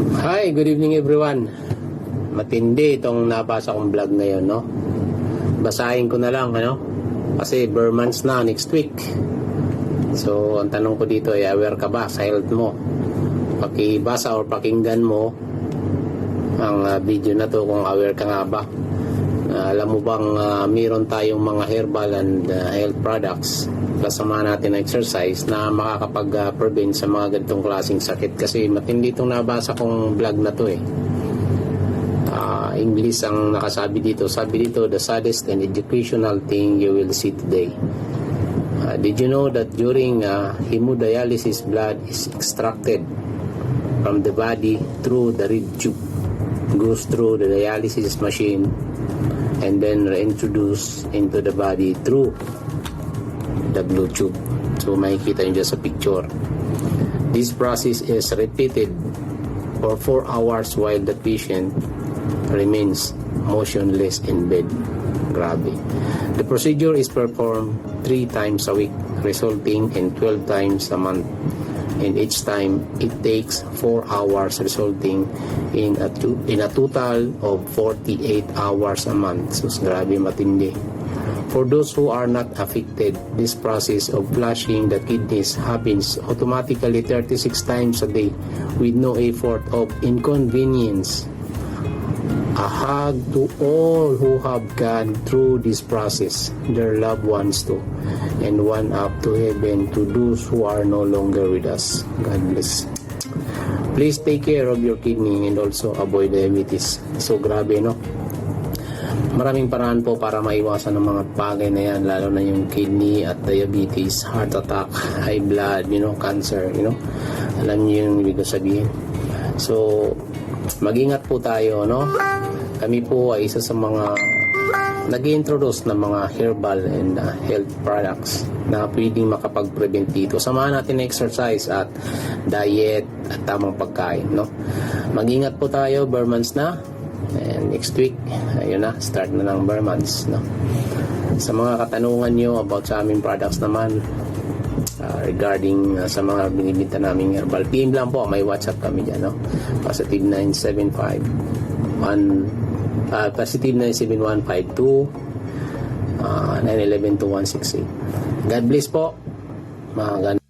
Hi, good evening everyone. Matindi itong nabasa kong vlog ngayon, no? Basahin ko na lang, ano? Kasi bare months na next week. So, ang tanong ko dito ay aware ka ba sa health mo? Pakibasa or pakinggan mo ang video na to kung aware ka nga ba. Alam mo bang mayroon tayong mga herbal and health products kasama natin na exercise na makakapag-prevent sa mga ganitong klaseng sakit, kasi matindi itong nabasa kong vlog na to eh. English ang nakasabi dito. Sabi dito, the saddest and educational thing you will see today. Did you know that during hemodialysis, blood is extracted from the body through the red tube, goes through the dialysis machine, and then reintroduced into the body through the blue tube. So makikita nyo dyan sa picture. This process is repeated for 4 hours while the patient remains motionless in bed. Grabe. The procedure is performed 3 times a week, resulting in 12 times a month. And each time it takes 4 hours, resulting in a total of 48 hours a month. So grabe, matindi. For those who are not affected, this process of flushing the kidneys happens automatically 36 times a day with no effort of inconvenience. A hug to all who have gone through this process, their loved ones too, and one up to heaven to those who are no longer with us. God bless. Please take care of your kidney and also avoid diabetes. So grabe, no? Maraming paraan po para maiwasan ng mga bagay na yan, lalo na yung kidney at diabetes, heart attack, high blood, cancer, alam niyo yung ibig sabihin. So mag-ingat po tayo, no? Kami po ay isa sa mga nag-introduce ng mga herbal and health products na pwedeng makapag-prevent dito. Samahan natin na exercise at diet at tamang pagkain, no? Mag-ingat po tayo, bare months na. And next week, ayun na, start na ng bare months, no? Sa mga katanungan nyo about sa aming products naman, regarding sa mga binibinta naming herbal, PM lang po, may WhatsApp kami dyan, no? Positive 97152 911-2168. God bless po, mga